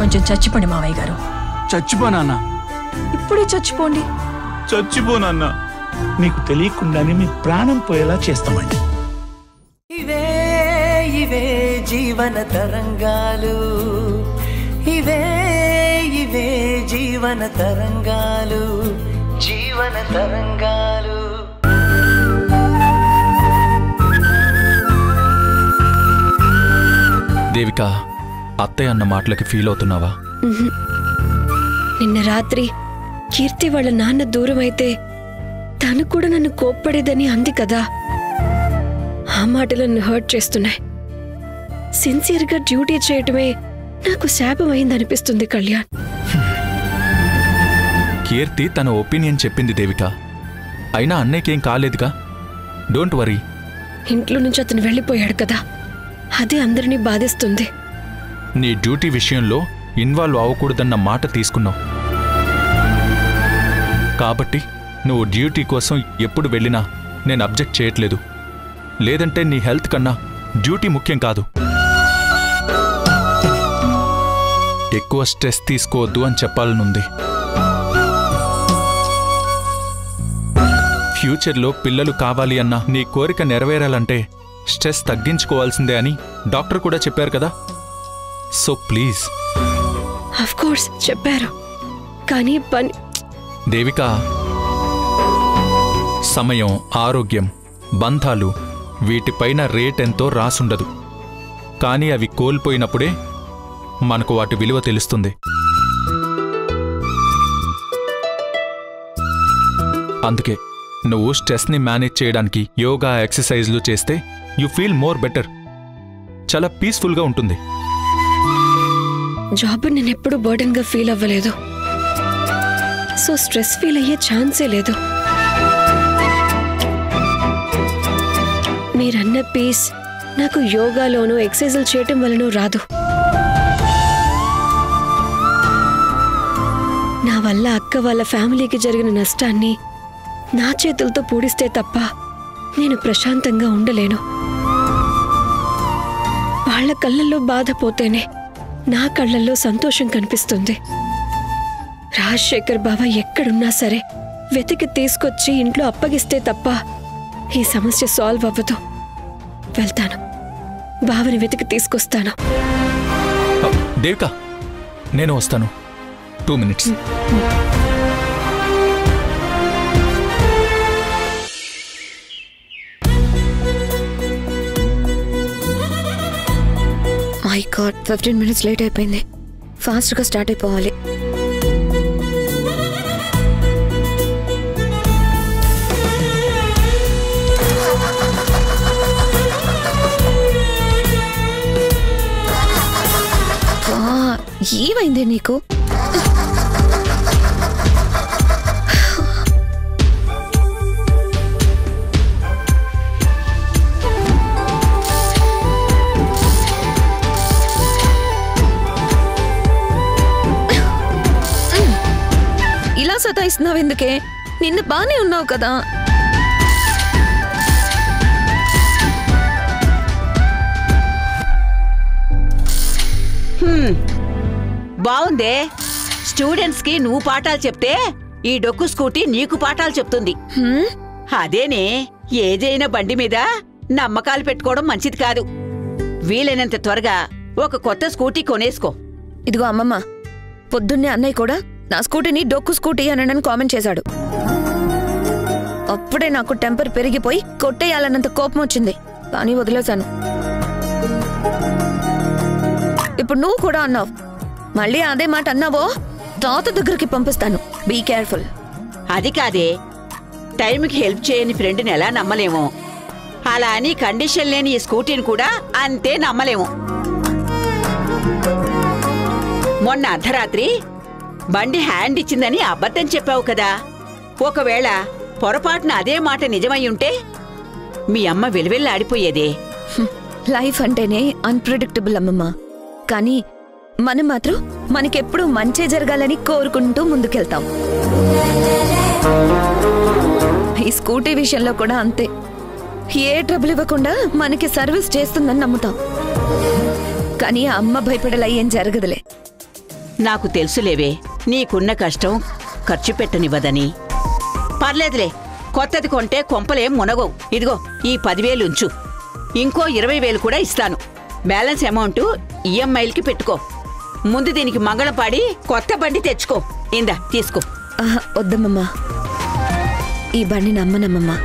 కొంచెం చచ్చిపోండి మావయ్య గారు. చచ్చిపోనా? ఇప్పుడే చచ్చిపోండి. చచ్చిపోనన్నా. మీకు తెలియకుండానే మీ ప్రాణం పోయేలా చేస్తామండి. ఇవే ఇవే జీవన తరంగాలు, ఇవే ఇవే జీవన తరంగాలు, జీవన తరంగాలు. దేవిక, అత్తయ్య అన్న మాటలకి ఫీల్ అవుతున్నావా? నిన్న రాత్రి కీర్తి వాళ్ళ నాన్న దూరం అయితే తను కూడా నన్ను కోప్పడేదని అంది కదా. ఆ మాటలు నన్ను హర్ట్ చేస్తున్నాయి. సిన్సియర్గా డ్యూటీ చేయటమే నాకు శాపం అయిందనిపిస్తుంది కళ్యాణ్. కీర్తి తన ఒపీనియన్ చెప్పింది దేవిక. అయినా అన్నయ్యకేం కాలేదుగా. Don't worry. ఇంట్లో నుంచి అతను వెళ్ళిపోయాడు కదా, అదే అందరినీ బాధిస్తుంది. నీ డ్యూటీ విషయంలో ఇన్వాల్వ్ అవ్వకూడదన్న మాట తీసుకున్నావు కాబట్టి నువ్వు డ్యూటీ కోసం ఎప్పుడు వెళ్ళినా నేను అబ్జెక్ట్ చేయట్లేదు. లేదంటే నీ హెల్త్ కన్నా డ్యూటీ ముఖ్యం కాదు. ఎక్కువ స్ట్రెస్ తీసుకోవద్దు అని చెప్పాలనుంది. ఫ్యూచర్లో పిల్లలు కావాలి అన్న నీ కోరిక నెరవేరాలంటే స్ట్రెస్ తగ్గించుకోవాల్సిందే అని డాక్టర్ కూడా చెప్పారు కదా. So please. ఆఫ్ కోర్స్ చెప్పారు, కానీ దేవిక, సమయం, ఆరోగ్యం, బంధాలు వీటిపైన రేట్ ఎంతో రాసుండదు. కానీ అవి కోల్పోయినప్పుడే మనకు వాటి విలువ తెలుస్తుంది. అందుకే నువ్వు స్ట్రెస్ని మేనేజ్ చేయడానికి యోగా, ఎక్సర్సైజ్లు చేస్తే యు ఫీల్ మోర్ బెటర్. చాలా పీస్ఫుల్గా ఉంటుంది. జాబ్ నేను ఎప్పుడు బర్డెన్గా ఫీల్ అవ్వలేదు. సో స్ట్రెస్ ఫీల్ అయ్యే ఛాన్సే లేదు. మీరన్న పీస్ నాకు యోగాలోనూ ఎక్సర్సైజులు చేయటం వలన రాదు. నా వల్ల అక్క వాళ్ళ ఫ్యామిలీకి జరిగిన నష్టాన్ని నా చేతులతో పూడిస్తే తప్ప నేను ప్రశాంతంగా ఉండలేను. వాళ్ళ కళ్ళల్లో బాధపోతేనే నా కళ్ళల్లో సంతోషం కనిపిస్తుంది. రాజశేఖర్ బావ ఎక్కడున్నా సరే వెతికి తీసుకొచ్చి ఇంట్లో అప్పగిస్తే తప్ప ఈ సమస్య సాల్వ్ అవ్వదు. వెళ్తాను, బావని వెతికి తీసుకొస్తాను. దేవిక, నేను వస్తాను. 2 minutes. My God, 15 minutes late అయిపోయింది. ఫాస్ట్గా స్టార్ట్ అయిపోవాలి. ఏమైంది నీకు? ఇలా సతాయిస్తున్నావు ఎందుకే? నిన్న బానే ఉన్నావు కదా. బావుందే. స్టూడెంట్స్ కి నువ్వు పాఠాలు చెప్తే ఈ డొక్కు స్కూటీ నీకు పాఠాలు చెప్తుంది. అదేనే, ఏదైనా బండి మీద నమ్మకాలు పెట్టుకోవడం మంచిది కాదు. వీలైనంత త్వరగా ఒక కొత్త స్కూటీ కొనేసుకో. ఇదిగో అమ్మమ్మ, పొద్దున్నే అన్నయ్య కూడా నా స్కూటీని డొక్కు స్కూటీ అని కామెంట్ చేశాడు. అప్పుడే నాకు టెంపర్ పెరిగిపోయి కొట్టేయాలన్నంత కోపం వచ్చింది, కానీ వదిలేశాను. ఇప్పుడు నువ్వు కూడా అన్నావు, మళ్ళీ అదే మాట అన్నావో తాత దగ్గరికి పంపిస్తాను. Be careful. అది కాదే, టైంకి హెల్ప్ చేయని ఫ్రెండ్ని ఎలా నమ్మలేము, అలా అని కండిషన్ లేని ఈ స్కూటీని కూడా అంతే నమ్మలేము. మొన్న అర్ధరాత్రి బండి హ్యాండ్ ఇచ్చిందని అబద్ధం చెప్పావు కదా. ఒకవేళ పొరపాటున అదే మాట నిజమై ఉంటే మీ అమ్మ వెలువెల్లాడిపోయేదే. లైఫ్ అంటేనే అన్ప్రెడిక్టబుల్ అమ్మమ్మ, కానీ మనం మాత్రం మనకెప్పుడు మంచి జరగాలని కోరుకుంటూ ముందుకెళ్తాం. ఈ స్కూటీ విషయంలో కూడా అంతే. ఏ ట్రబుల్ ఇవ్వకుండా మనకి సర్వీస్ చేస్తుందని నమ్ముతాం, కానీ అమ్మ భయపడేలా ఏం జరగదులే. నాకు తెలుసులేవే నీకున్న కష్టం ఖర్చు పెట్టనివ్వదని. పర్లేదులే, కొత్తది కొంటే కొంపలేం మునగవు. ఇదిగో ఈ 10,000 ఉంచు, ఇంకో 20,000 కూడా ఇస్తాను. బ్యాలెన్స్ అమౌంట్ ఈఎంఐలకి పెట్టుకో. ముందు దీనికి మంగళం పాడి కొత్త బండి తెచ్చుకో. ఇందా తీసుకో. వద్దమ్మమ్మా, ఈ బండి నమ్మనమ్మమ్మా.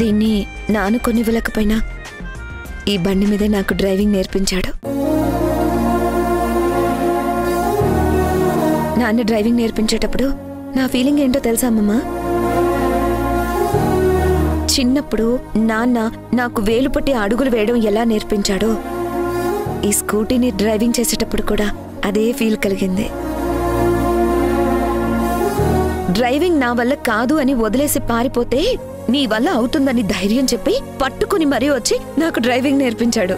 దీన్ని నాన్న కొనివ్వలేకపోయినా ఈ బండి మీదే నాకు డ్రైవింగ్ నేర్పించాడు. నాన్న డ్రైవింగ్ నేర్పించేటప్పుడు నా ఫీలింగ్ ఏంటో తెలుసా అమ్మమ్మా? చిన్నప్పుడు నాన్న నాకు వేలు పట్టి అడుగులు వేయడం ఎలా నేర్పించాడో, ఈ స్కూటీని డ్రైవింగ్ చేసేటప్పుడు కూడా అదే ఫీల్ కలిగింది. డ్రైవింగ్ నా వల్ల కాదు అని వదిలేసి పారిపోతే నీ వల్ల అవుతుందని ధైర్యం చెప్పి పట్టుకుని మరీ వచ్చి నాకు డ్రైవింగ్ నేర్పించాడు.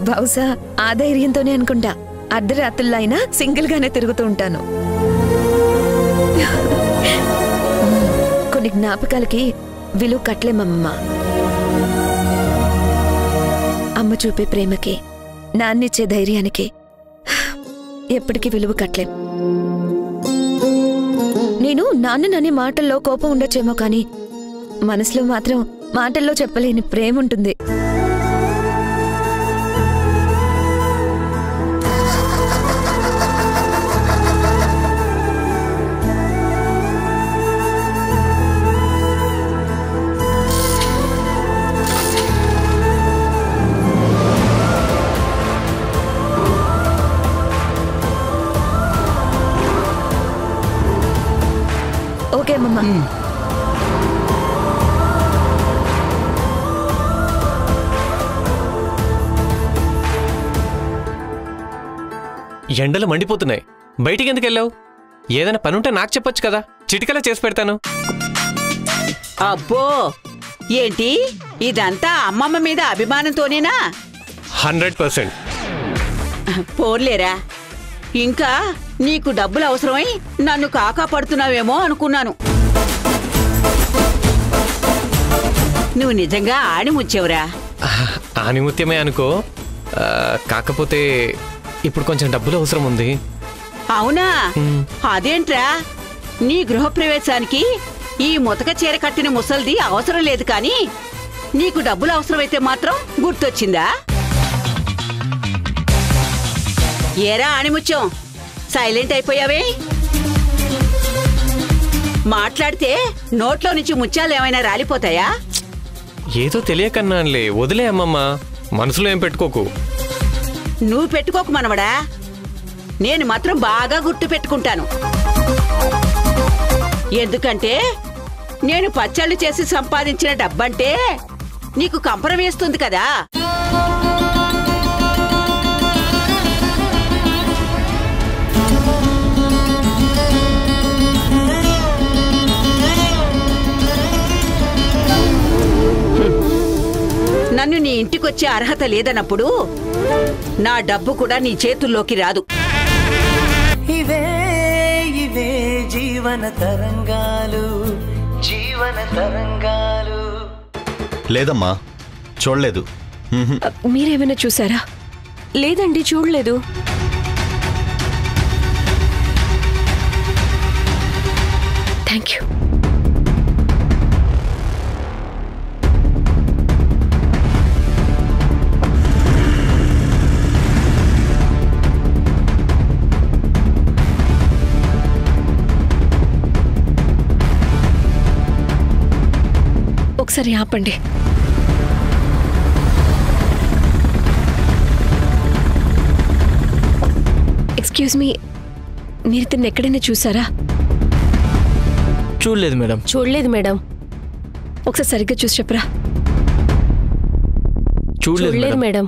బహుశా ఆ ధైర్యంతోనే అనుకుంటా అర్ధరాత్రుల్లో అయినా సింగిల్ గానే తిరుగుతూ ఉంటాను. కొన్ని జ్ఞాపకాలకి విలువ కట్టలేమమ్మా. అమ్మ చూపే ప్రేమకి, నాన్నిచ్చే ధైర్యానికి ఎప్పటికీ విలువ కట్టలేం. నేను నాన్నననే మాటల్లో కోపం ఉండొచ్చేమో కానీ మనసులో మాత్రం మాటల్లో చెప్పలేని ప్రేమ ఉంటుంది. ఓకే అమ్మమ్మ. ఎండలు మండిపోతున్నాయి, బయటికి ఎందుకు వెళ్ళావు? ఏదైనా పనుంటే నాకు చెప్పొచ్చు కదా, చిటికలా చేసి పెడతాను. అబ్బో, ఏంటి ఇదంతా అమ్మమ్మ మీద అభిమానంతోనేనా? 100%. పోర్లేరా, ఇంకా నీకు డబ్బులు అవసరమై నన్ను కాకాపడుతున్నావేమో అనుకున్నాను. నువ్వు నిజంగా ఆణిముచ్చావురా. ఆనిముత్యమే అనుకో, కాకపోతే ఇప్పుడు కొంచెం డబ్బులు అవసరం ఉంది. అవునా? అదేంట్రా, నీ గృహప్రవేశానికి ఈ ముతక చీర కట్టిన ముసల్ది అవసరం లేదు, కానీ నీకు డబ్బులు అవసరమైతే మాత్రం గుర్తొచ్చిందా? ఏరా ఆణిముత్యం, సైలెంట్ అయిపోయావే? మాట్లాడితే నోట్లో నుంచి ముత్యాలు ఏమైనా రాలిపోతాయా? ఏదో తెలియకన్నానులే, వదిలే అమ్మమ్మ, మనసులో ఏం పెట్టుకోకు. నువ్వు పెట్టుకోకు మనవడా, నేను మాత్రం బాగా గుర్తు పెట్టుకుంటాను. ఎందుకంటే నేను పచ్చళ్ళు చేసి సంపాదించిన డబ్బంటే నీకు కంపరం వేస్తుంది కదా. నన్ను నీ ఇంటికొచ్చే అర్హత లేదన్నప్పుడు నా డబ్బు కూడా నీ చేతుల్లోకి రాదు. ఇవే ఇవే జీవన తరంగాలు, జీవన తరంగాలు. లేదమ్మా, చూడలేదు. మీరేమైనా చూసారా? లేదండి, చూడలేదు. Thank you. ఒకసారి ఆపండి. ఎక్స్క్యూజ్ మీ, మీరు తిన్న ఎక్కడైనా చూసారా? చూడలేదు మేడం. చూడలేదు మేడం. ఒకసారి సరిగ్గా చూసి చెప్పరా. చూడలేదు మేడం.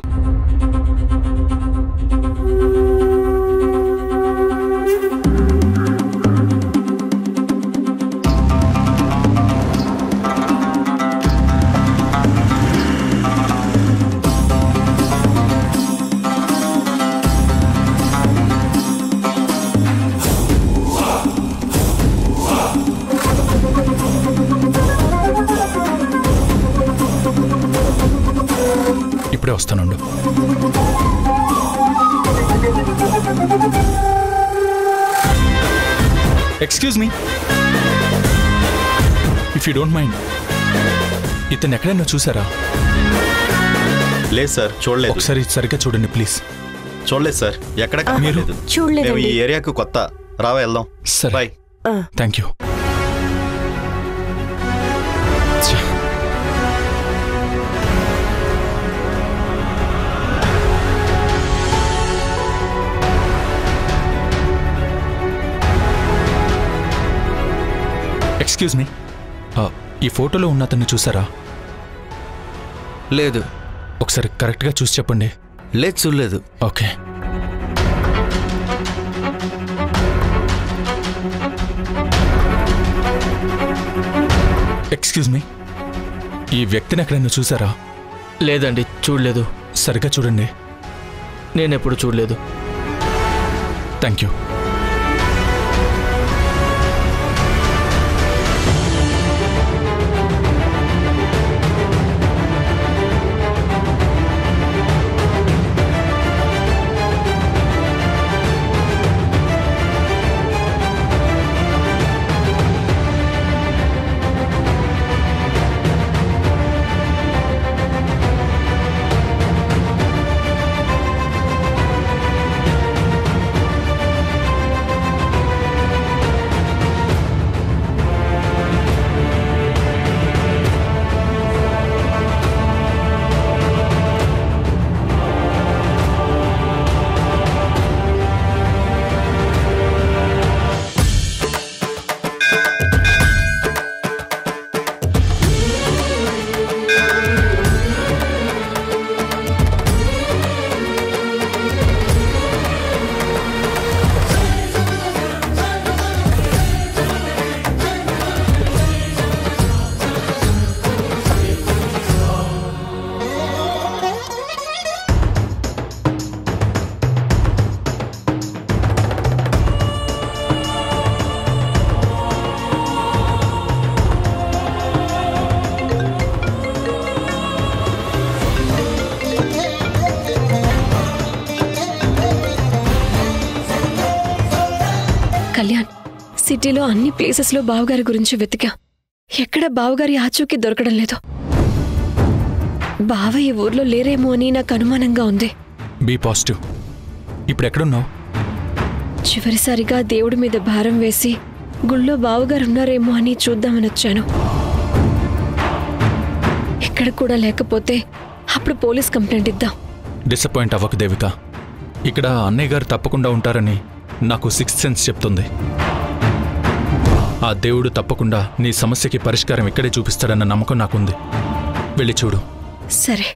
ఇప్పుడే వస్తానుండు. Excuse me, if you don't mind, ఇతను ఎక్కడైనా చూసారా? లేదు సార్, చూడలేదు. ఒకసారి సరిగ్గా చూడండి ప్లీజ్. చూడలేదు సార్, ఎక్కడ మీరు చూడలేదండి. మేము ఈ ఏరియాకు కొత్త. రావా వెళ్దాం. సరే, bye. Thank you. Excuse me, ఈ ఫోటోలో ఉన్న అతన్ని చూసారా? లేదు. ఒకసారి కరెక్ట్గా చూసి చెప్పండి. లేదు, చూడలేదు. ఓకే. ఎక్స్క్యూజ్ మీ, ఈ వ్యక్తిని ఎక్కడైనా చూసారా? లేదండి, చూడలేదు. సరిగ్గా చూడండి. నేనెప్పుడు చూడలేదు. Thank you. కళ్యాణ్, సిటీలో అన్ని ప్లేసెస్లో బావగారి గురించి వెతికా. ఎక్కడ బావగారి ఆచూకీ దొరకడం లేదు. బావ ఈ ఊర్లో లేరేమో అని నాకు అనుమానంగా ఉంది. Be positive. ఇప్పుడు ఎక్కడున్నావు? చివరిసారిగా దేవుడి మీద భారం వేసి గుళ్ళో బావగారు ఉన్నారేమో అని చూద్దామని వచ్చాను. ఇక్కడ కూడా లేకపోతే అప్పుడు పోలీస్ కంప్లైంట్ ఇద్దాం. డిసప్పాయింట్ అవ్వకు దేవిక. ఇక్కడ అన్నయ్య గారు తప్పకుండా ఉంటారని నాకు సిక్స్త్ సెన్స్ చెప్తుంది. ఆ దేవుడు తప్పకుండా నీ సమస్యకి పరిష్కారం ఇక్కడే చూపిస్తాడన్న నమ్మకం నాకుంది. వెళ్ళి చూడు. సరే.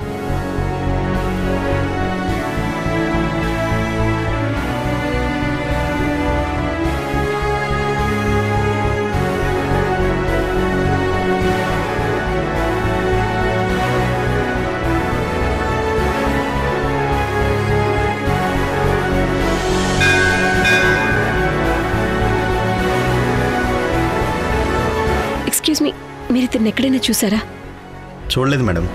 ఎక్స్క్యూజ్ మీ, మీరు ఇతన్ని ఎక్కడైనా చూసారా? చూడలేదు మేడం.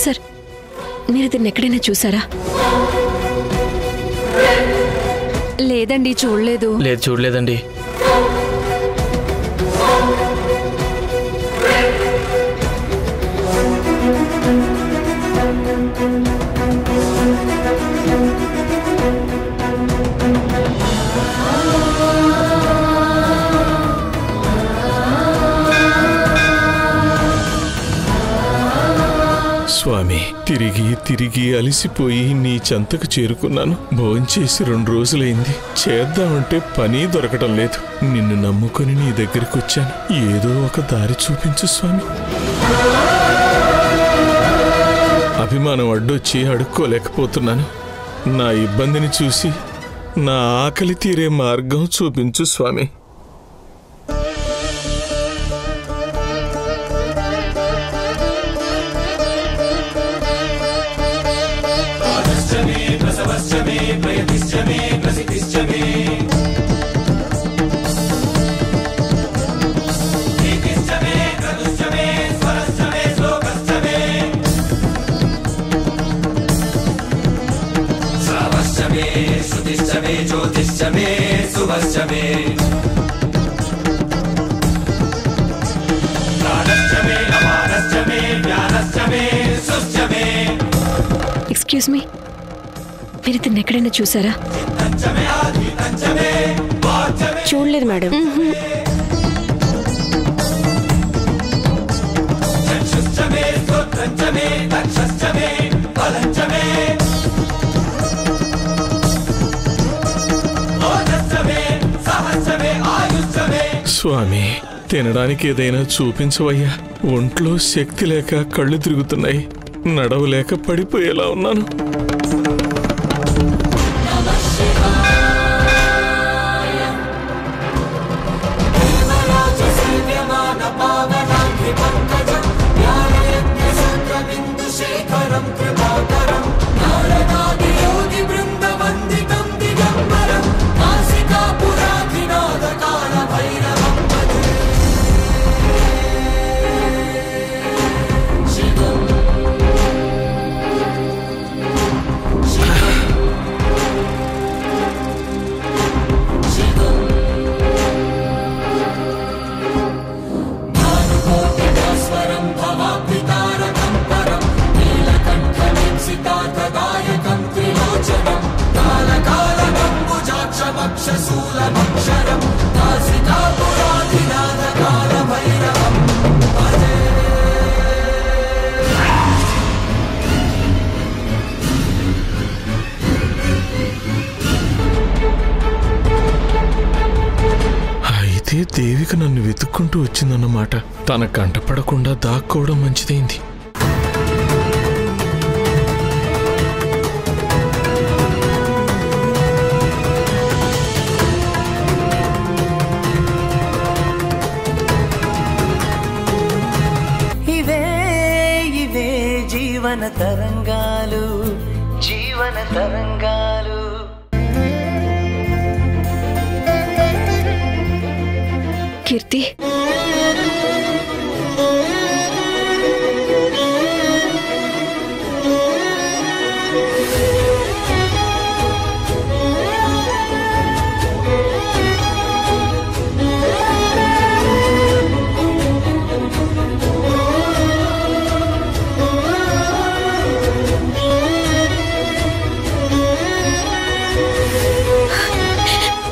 సార్, మీరు ఇతన్ని ఎక్కడైనా చూసారా? లేదండి, చూడలేదు. లేదు, చూడలేదండి. స్వామి, తిరిగి తిరిగి అలిసిపోయి నీ చెంతకు చేరుకున్నాను. భోంచేసి 2 రోజులైంది. చేద్దామంటే పని దొరకటం లేదు. నిన్ను నమ్ముకొని నీ దగ్గరికి వచ్చాను. ఏదో ఒక దారి చూపించు స్వామి. అభిమానం అడ్డొచ్చి అడుక్కోలేకపోతున్నాను. నా ఇబ్బందిని చూసి నా ఆకలి తీరే మార్గం చూపించు స్వామి. ఎక్స్క్యూజ్ మీ, మీరు ఇతన్ని ఎక్కడైనా చూసారా? చూడలేదు మేడం. స్వామి, తినడానికి ఏదైనా చూపించవయ్యా. ఒంట్లో శక్తి లేక కళ్ళు తిరుగుతున్నాయి, నడవలేక పడిపోయేలా ఉన్నాను. అయితే దేవిక నన్ను వెతుక్కుంటూ వచ్చిందన్నమాట. తన కంటపడకుండా దాక్కోవడం మంచిదైంది. జీవన తరంగాలు, జీవన తరంగాలు. కీర్తి,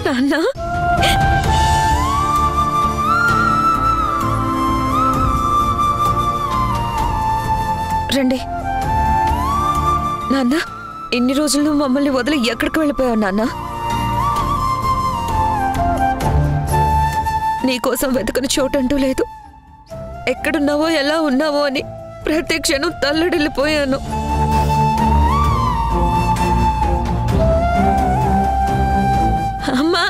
నాన్న, రండి. నాన్న, ఇన్ని రోజులు నువ్వు మమ్మల్ని వదిలి ఎక్కడికి వెళ్ళిపోయావు నాన్న? నీకోసం వెతకని చోటంటూ లేదు. ఎక్కడున్నావో ఎలా ఉన్నావో అని ప్రతి క్షణం తల్లడిల్లిపోయాను. అమ్మా,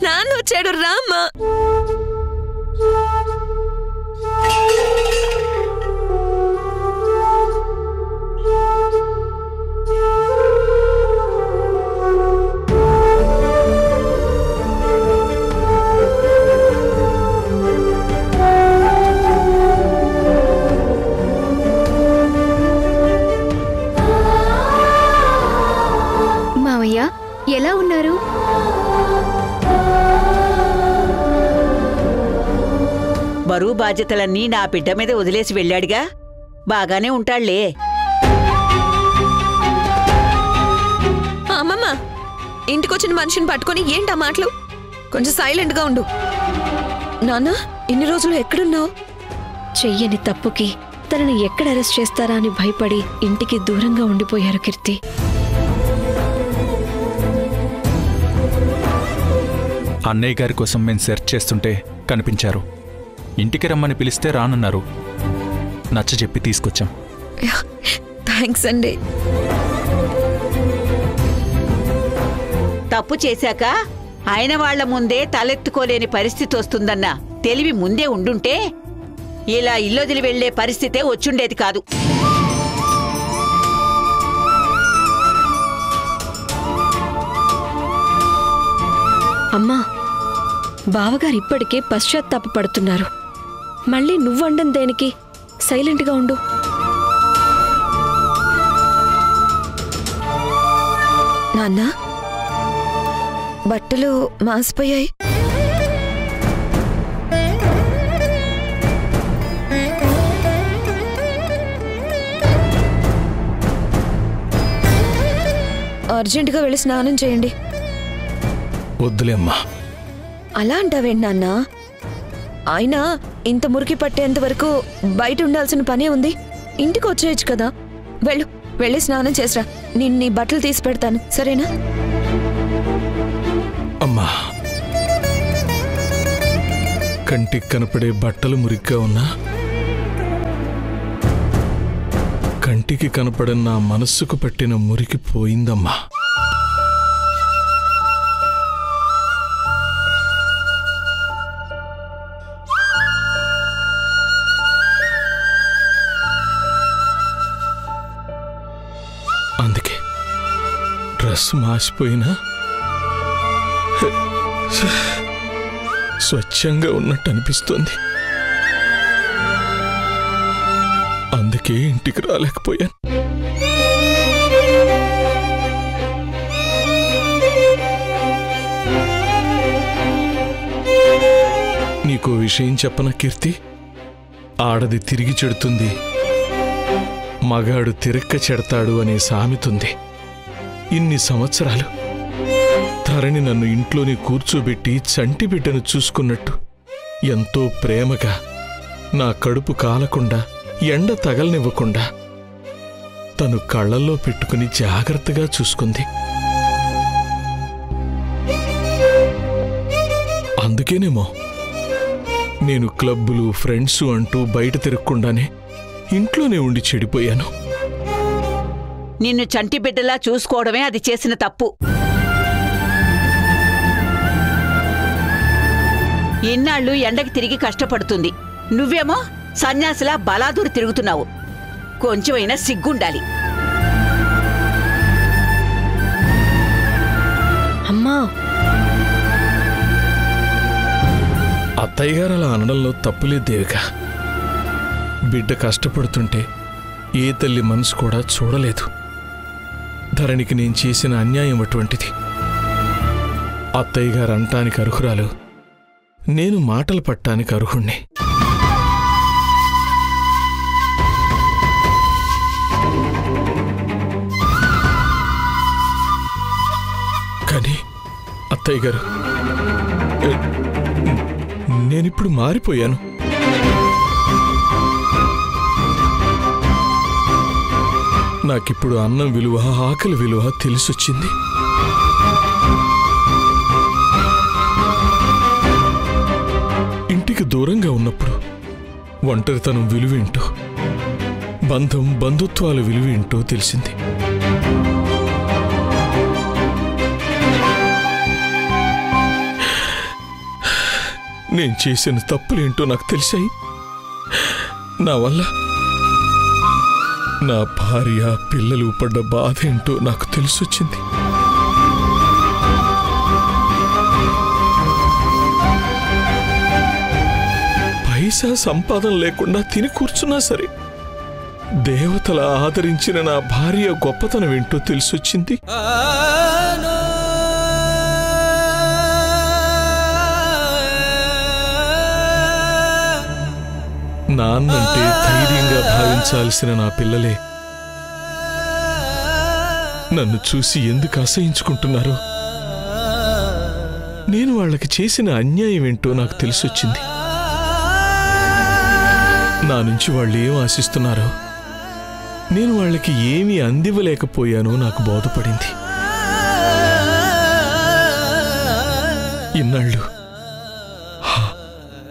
నాన్న వచ్చాడు, రామ్మా. మావయ్య, ఎలా ఉన్నారు? బరువు బాధ్యతలన్నీ నా బిడ్డ మీద వదిలేసి వెళ్ళాడుగా, బాగానే ఉంటాళ్లే. అమ్మమ్మ, ఇంటికొచ్చిన మనిషిని పట్టుకొని ఏంటా మాటలు? కొంచెం సైలెంట్గా ఉండు. నాన్న, ఇన్ని రోజులు ఎక్కడున్నావు? చెయ్యని తప్పుకి తనని ఎక్కడ అరెస్ట్ చేస్తారా అని భయపడి ఇంటికి దూరంగా ఉండిపోయారు కీర్తి. అన్నయ్య గారి కోసం మేము సెర్చ్ చేస్తుంటే కనిపించారు. ఇంటికి రమ్మని పిలిస్తే రానన్నారు. నచ్చ చెప్పి తీసుకొచ్చాం. థ్యాంక్స్ అండి. తప్పు చేశాక ఆయన వాళ్ల ముందే తలెత్తుకోలేని పరిస్థితి వస్తుందన్న తెలివి ముందే ఉండుంటే ఇలా ఇల్లొదిలి వెళ్లే పరిస్థితే వచ్చుండేది కాదు. అమ్మా, బావగారు ఇప్పటికే పశ్చాత్తాపపడుతున్నారు. మళ్ళీ నువ్వండం దేనికి? సైలెంట్గా ఉండు. నాన్న, బట్టలు మాసిపోయాయి. అర్జెంటుగా వెళ్ళి స్నానం చేయండి. వద్దులే అమ్మా. అలా అంటావేంటి నాన్న? అయినా ఇంత మురికి పట్టేంత వరకు బయట ఉండాల్సిన పనే ఉంది. ఇంటికి వచ్చేయచ్చు కదా. వెళ్ళి స్నానం చేసిరా. నేను నీ బట్టలు తీసి పెడతాను, సరేనా? అమ్మా, కంటికి కనపడే బట్టలు మురిగ్గా ఉన్నా కంటికి కనపడని నా మనస్సుకు పట్టిన మురికి పోయిందమ్మా. అందుకే డ్రెస్ మాసిపోయినా స్వచ్ఛంగా ఉన్నట్టు అనిపిస్తుంది. అందుకే ఇంటికి రాలేకపోయాను. నీకో విషయం చెప్పనా కీర్తి? ఆడది తిరిగి చెడుతుంది, మగాడు తిరక్క చెడతాడు అనే సామెతుంది. ఇన్ని సంవత్సరాలు ధరణి నన్ను ఇంట్లోనే కూర్చోబెట్టి చంటి బిడ్డను చూసుకున్నట్టు ఎంతో ప్రేమగా నా కడుపు కాలకుండా ఎండ తగలనివ్వకుండా తను కళ్ళల్లో పెట్టుకుని జాగ్రత్తగా చూసుకుంది. అందుకేనేమో నేను క్లబ్బులు, ఫ్రెండ్సు అంటూ బయట తిరగకుండానే ఇంట్లోనే ఉండి చెడిపోయాను. నిన్ను చంటి బిడ్డలా చూసుకోవడమే అది చేసిన తప్పు. ఇన్నాళ్ళు ఎండకి తిరిగి కష్టపడుతుంది, నువ్వేమో సన్యాసిలా బలాదూరి తిరుగుతున్నావు. కొంచెమైనా సిగ్గుండాలి. అమ్మా, అత్తయ్య గారు అలా అనడంలో తప్పులేదు దేవిక. బిడ్డ కష్టపడుతుంటే ఏ తల్లి మనసు కూడా చూడలేదు. ధరణికి నేను చేసిన అన్యాయం అటువంటిది. అత్తయ్య గారు అంటానికి అర్హురాలు, నేను మాటలు పట్టానికి అర్హుణ్ణి. కానీ అత్తయ్య గారు, నేనిప్పుడు మారిపోయాను. నాకిప్పుడు అన్నం విలువ, ఆకలి విలువ తెలిసొచ్చింది. ఇంటికి దూరంగా ఉన్నప్పుడు ఒంటరితనం విలువేంటో, బంధం, బంధుత్వాల విలువేంటో తెలిసింది. నేను చేసిన తప్పులేంటో నాకు తెలిసాయి. నా వల్ల నా భార్య, పిల్లలు పడ్డ బాధ ఏంటో నాకు తెలిసొచ్చింది. పైసా సంపాదన లేకుండా తిని కూర్చున్నా సరే దేవతల ఆదరించిన నా భార్య గొప్పతనం ఏంటో తెలిసొచ్చింది. నాన్నంటే ధైర్యంగా భావించాల్సిన నా పిల్లలే నన్ను చూసి ఎందుకు అసహించుకుంటున్నారో, నేను వాళ్ళకి చేసిన అన్యాయం ఏంటో నాకు తెలిసొచ్చింది. నా నుంచి వాళ్ళు ఏం ఆశిస్తున్నారో, నేను వాళ్ళకి ఏమీ అందివ్వలేకపోయానో నాకు బోధపడింది. ఇన్నాళ్ళు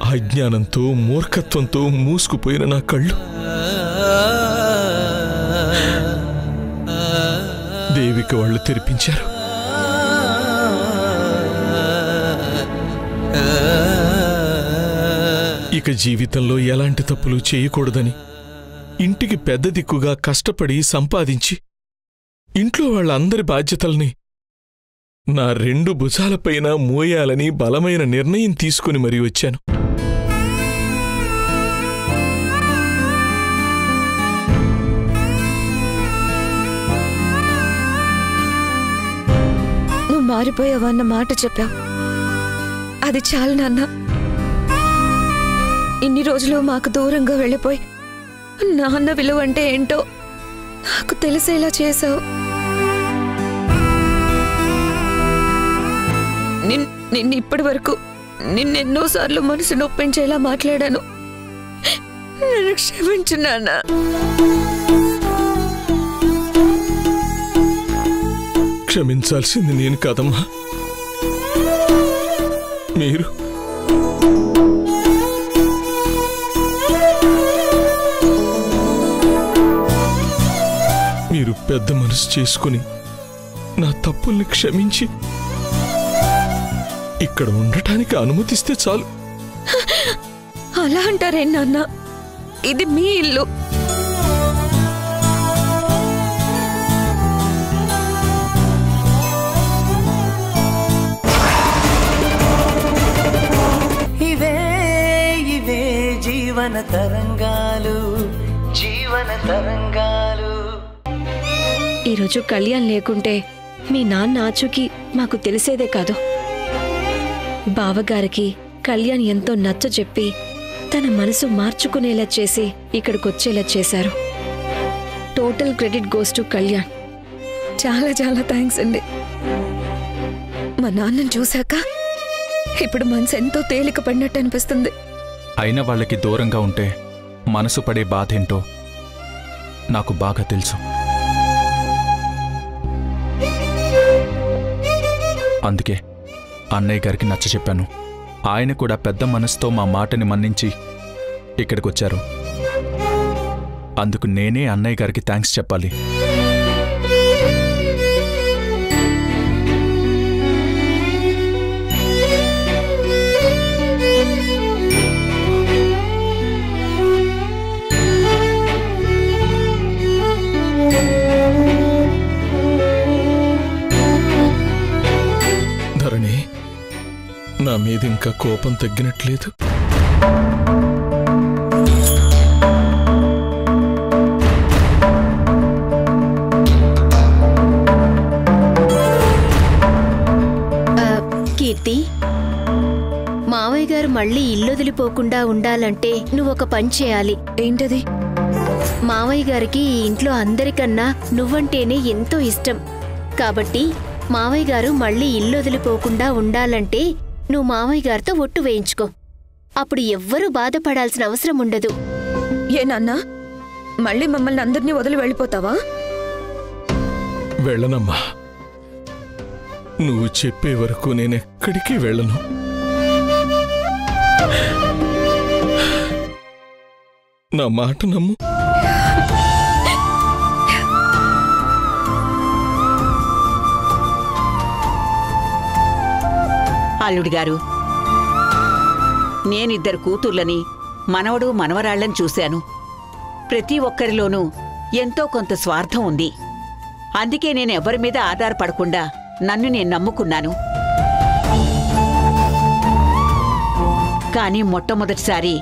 అజ్ఞానంతో, మూర్ఖత్వంతో మూసుకుపోయిన నా కళ్ళు దేవిక వాళ్ళు తెరిపించారు. ఇక జీవితంలో ఎలాంటి తప్పులు చేయకూడదని ఇంటికి పెద్ద దిక్కుగా కష్టపడి సంపాదించి ఇంట్లో వాళ్ళందరి బాధ్యతల్ని నా 2 భుజాలపైన మోయాలని బలమైన నిర్ణయం తీసుకుని మరీ వచ్చాను. నువ్వు మారిపోయావన్న మాట చెప్పావు. అది చాలు నాన్న. ఇన్ని రోజులు మాకు దూరంగా వెళ్ళిపోయి నాన్న విలువ అంటే ఏంటో నాకు తెలిసేలా చేశావు. నిన్ను ఇప్పటి వరకు నిన్నెన్నోసార్లు మనసు నొప్పించేలా మాట్లాడాను. నన్ను క్షమించు నాన్న. క్షమించాల్సింది నేను కాదమ్మా, మీరు. మీరు పెద్ద మనసు చేసుకుని నా తప్పుల్ని క్షమించి ఇక్కడ ఉండటానికి అనుమతిస్తే చాలు. అలా అంటారే నాన్న, ఇది మీ ఇల్లు. ఇవే ఇవే జీవన తరంగాలు, జీవన తరంగాలు. ఈరోజు కళ్యాణ్ లేకుంటే మీ నాన్న ఆచూకీ మాకు తెలిసేదే కాదు. బావగారికి కళ్యాణ్ ఎంతో నచ్చజెప్పి తన మనసు మార్చుకునేలా చేసి ఇక్కడికొచ్చేలా చేశారు. Total credit goes to Kalyan. చాలా చాలా థ్యాంక్స్ అండి. మా నాన్నని చూశాక ఇప్పుడు మనసు ఎంతో తేలిక పడినట్టు అనిపిస్తుంది. అయిన వాళ్ళకి దూరంగా ఉంటే మనసు పడే బాధేంటో నాకు బాగా తెలుసు. అందుకే అన్నయ్య గారికి నచ్చచెప్పాను. ఆయన కూడా పెద్ద మనసుతో మా మాటని మన్నించి ఇక్కడికొచ్చారు. అందుకు నేనే అన్నయ్య గారికి థ్యాంక్స్ చెప్పాలి. ధరణి, నా మీద ఇంకా కోపం తగ్గినట్లేదు. కీర్తి, మావయ్య గారు మళ్ళీ ఇల్లొదిలిపోకుండా ఉండాలంటే నువ్వొక పని చేయాలి. ఏంటది? మావయ్య గారికి ఈ ఇంట్లో అందరికన్నా నువ్వంటేనే ఎంతో ఇష్టం. కాబట్టి మావయ్య గారు మళ్ళీ ఇల్లొదిలిపోకుండా ఉండాలంటే నువ్వు మావయ్య గారితో ఒట్టు వేయించుకో. అప్పుడు ఎవ్వరూ బాధపడాల్సిన అవసరం ఉండదు. ఏ నాన్నా, మళ్ళీ మమ్మల్ని అందరినీ వదిలి వెళ్ళిపోతావా? వెళ్ళనమ్మా. నువ్వు చెప్పే వరకు నేనెక్కడికి వెళ్ళను. నా మాట నమ్ము. అల్లుడి గారు, నేనిద్దరు కూతుర్లని, మనవడు మనవరాళ్లని చూశాను. ప్రతి ఒక్కరిలోనూ ఎంతో కొంత స్వార్థం ఉంది. అందుకే నేను ఎవరి మీద ఆధారపడకుండా నన్ను నేను నమ్ముకున్నాను. కానీ మొట్టమొదటిసారి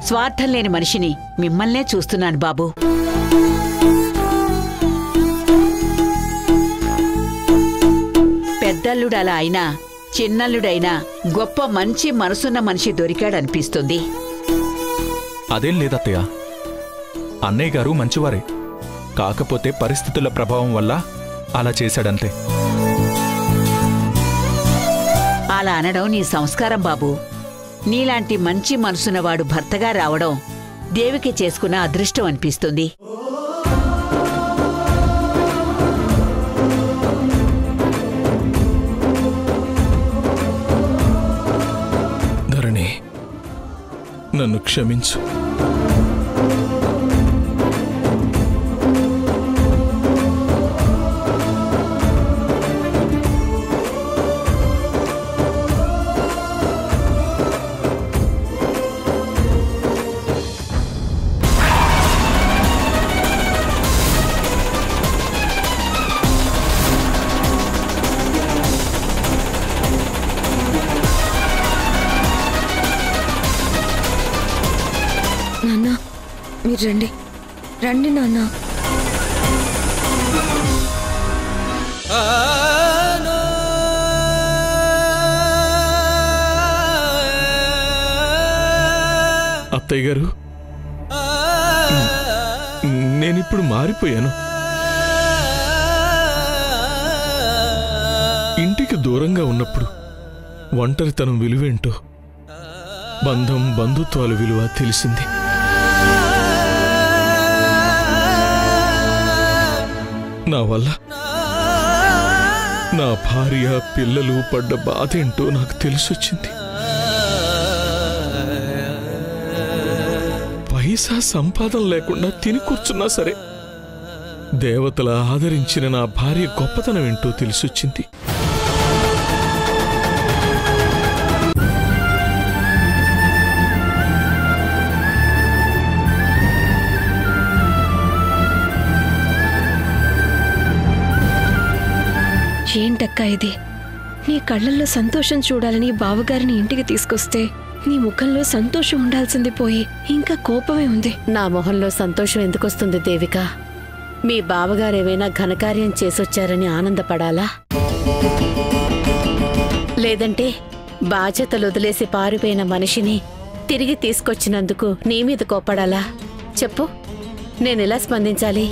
స్వార్థం లేని మనిషిని మిమ్మల్నే చూస్తున్నాను బాబు. పెద్దల్లుడు అలా అయినా చిన్నల్లుడైనా గొప్ప మంచి మనసున్న మనిషి దొరికాడనిపిస్తుంది. అదేం లేదత్తయ్య, అన్నయ్య గారు మంచివారే. కాకపోతే పరిస్థితుల ప్రభావం వల్ల అలా చేశాడంతే. అలా అనడం నీ సంస్కారం బాబు. నీలాంటి మంచి మనసున్నవాడు భర్తగా రావడం దేవికి చేసుకున్న అదృష్టం అనిపిస్తుంది. ధరణి, నన్ను క్షమించు. మీరు రండి రండి నాన్న. అత్తయ్య గారు, నేనిప్పుడు మారిపోయాను. ఇంటికి దూరంగా ఉన్నప్పుడు ఒంటరితనం విలువేంటో, బంధం బంధుత్వాల విలువ తెలిసింది. నా వల్ల నా భార్య పిల్లలు పడ్డ బాధేంటో నాకు తెలిసొచ్చింది. పైసా సంపాదన లేకుండా తిని కూర్చున్నా సరే దేవతల ఆదరించిన నా భార్య గొప్పతనం ఏంటో తెలిసొచ్చింది. ఏంటక్కా ఇది? నీ కళ్ళల్లో సంతోషం చూడాలని బావగారిని ఇంటికి తీసుకొస్తే నీ ముఖంలో సంతోషం ఉండాల్సింది పోయి ఇంకా కోపమే ఉంది. నా మొహంలో సంతోషం ఎందుకొస్తుంది దేవిక? మీ బావగారేమైనా ఘనకార్యం చేసొచ్చారని ఆనందపడాలా? లేదంటే బాధ్యతలు వదిలేసి పారిపోయిన మనిషిని తిరిగి తీసుకొచ్చినందుకు నీ మీద కోపడాలా? చెప్పు, నేనెలా స్పందించాలి?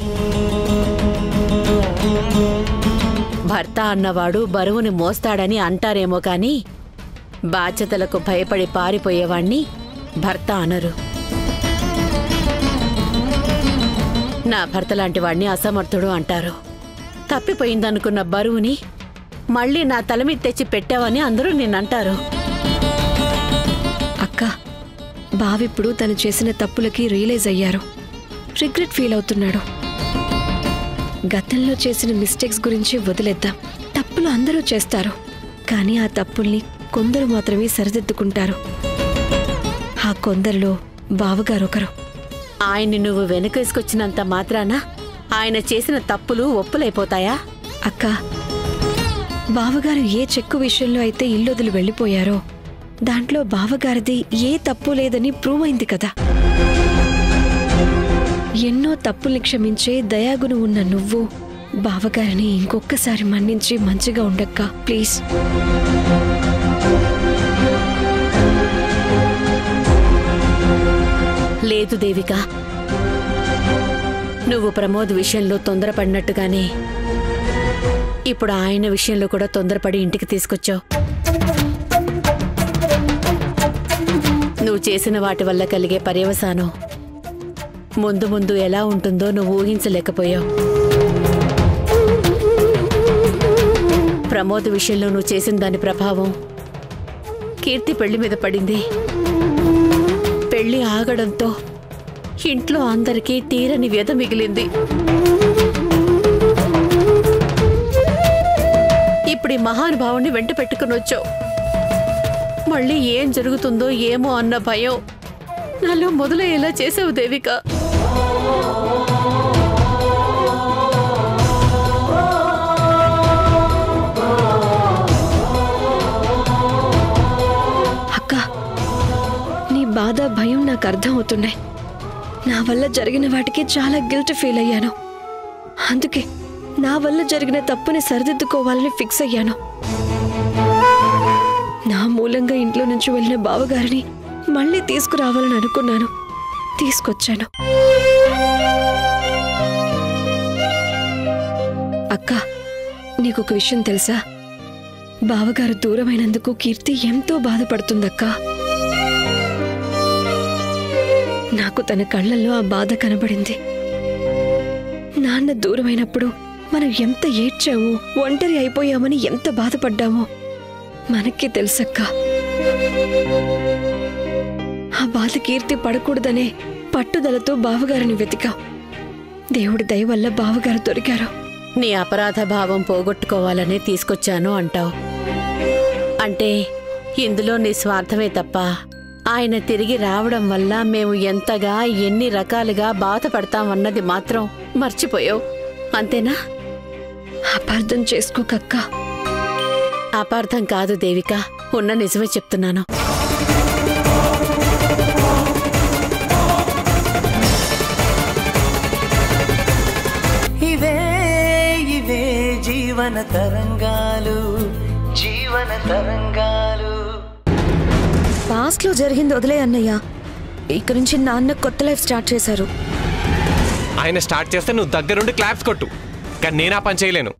భర్త అన్నవాడు బరువుని మోస్తాడని అంటారేమో కాని బాధ్యతలకు భయపడి పారిపోయేవాణ్ణి భర్త అనరు. నా భర్త లాంటి వాణ్ణి అసమర్థుడు అంటారు. తప్పిపోయిందనుకున్న బరువుని మళ్ళీ నా తల మీద తెచ్చి పెట్టావని అందరూ నిన్నంటారు. అక్క, బావిప్పుడు తను చేసిన తప్పులకి రియలైజ్ అయ్యారు. రిగ్రెట్ ఫీల్ అవుతున్నాడు. గతంలో చేసిన మిస్టేక్స్ గురించి వదిలేద్దాం. తప్పులు అందరూ చేస్తారు, కానీ ఆ తప్పుల్ని కొందరు మాత్రమే సరిదిద్దుకుంటారు. ఆ కొందరిలో బావగారు ఒకరు. ఆయన్ని నువ్వు వెనకేసుకొచ్చినంత మాత్రాన ఆయన చేసిన తప్పులు ఒప్పులైపోతాయా? అక్క, బావగారు ఏ చెక్కు విషయంలో అయితే ఇల్లొదిలి వెళ్ళిపోయారో దాంట్లో బావగారిది ఏ తప్పు లేదని ప్రూవ్ అయింది కదా. ఎన్నో తప్పుల్ని క్షమించే దయాగుణం ఉన్న నువ్వు బావగారిని ఇంకొక్కసారి మన్నించి మంచిగా ఉండక్క ప్లీజ్. లేదు దేవిక, నువ్వు ప్రమోద్ విషయంలో తొందరపడినట్టుగానే ఇప్పుడు ఆయన విషయంలో కూడా తొందరపడి ఇంటికి తీసుకొచ్చావు. నువ్వు చేసిన వాటి వల్ల కలిగే పర్యవసానం ముందు ముందు ఎలా ఉంటుందో నువ్వు ఊహించలేకపోయావు. ప్రమోద్ విషయంలో నువ్వు చేసిన దాని ప్రభావం కీర్తి పెళ్లి మీద పడింది. పెళ్లి ఆగడంతో ఇంట్లో అందరికీ తీరని వ్యధ మిగిలింది. ఇప్పుడు ఈ మహానుభావుని వెంట పెట్టుకుని వచ్చావు. మళ్ళీ ఏం జరుగుతుందో ఏమో అన్న భయం నాలో మొదలయ్యేలా చేసావు దేవిక. అక్క, నీ బాధ భయం నాకు అర్థం అవుతున్నాయి. నా వల్ల జరిగిన వాటికి చాలా గిల్ట్ ఫీల్ అయ్యాను. అందుకే నా వల్ల జరిగిన తప్పుని సరిదిద్దుకోవాలని ఫిక్స్ అయ్యాను. నా మూలంగా ఇంట్లో నుంచి వెళ్ళిన బావగారిని మళ్ళీ తీసుకురావాలని అనుకున్నాను. తీసుకొచ్చాను. అక్క, నీకొక విషయం తెలుసా? బావగారు దూరమైనందుకు కీర్తి ఎంతో బాధపడుతుందక్క. నాకు తన కళ్ళల్లో ఆ బాధ కనబడింది. నాన్న దూరమైనప్పుడు మనం ఎంత ఏడ్చామో, ఒంటరి అయిపోయామని ఎంత బాధపడ్డామో మనకే తెలుసక్క. ఆ బాధ కీర్తి పడకూడదనే పట్టుదలతో బావగారిని వెతికా. దేవుడి దయ వల్ల బావగారు దొరికారు. నీ అపరాధ భావం పోగొట్టుకోవాలనే తీసుకొచ్చాను అంటావు. అంటే ఇందులో నీ స్వార్థమే తప్ప ఆయన తిరిగి రావడం వల్ల మేము ఎంతగా ఎన్ని రకాలుగా బాధపడతామన్నది మాత్రం మర్చిపోయావు, అంతేనా? అపార్థం చేసుకోకక్క. అపార్థం కాదు దేవిక, ఉన్న నిజమే చెప్తున్నాను. జీవన తరంగాలు జీవన తరంగాలు. పాస్ట్ లో జరిగింది వదిలే అన్నయ్య. ఇక నుంచి నాన్న కొత్త లైఫ్ స్టార్ట్ చేశారు. ఆయన స్టార్ట్ చేస్తే నువ్వు దగ్గరుండి క్లాప్స్ కొట్టు, కానీ నేను ఆ పని చేయలేను.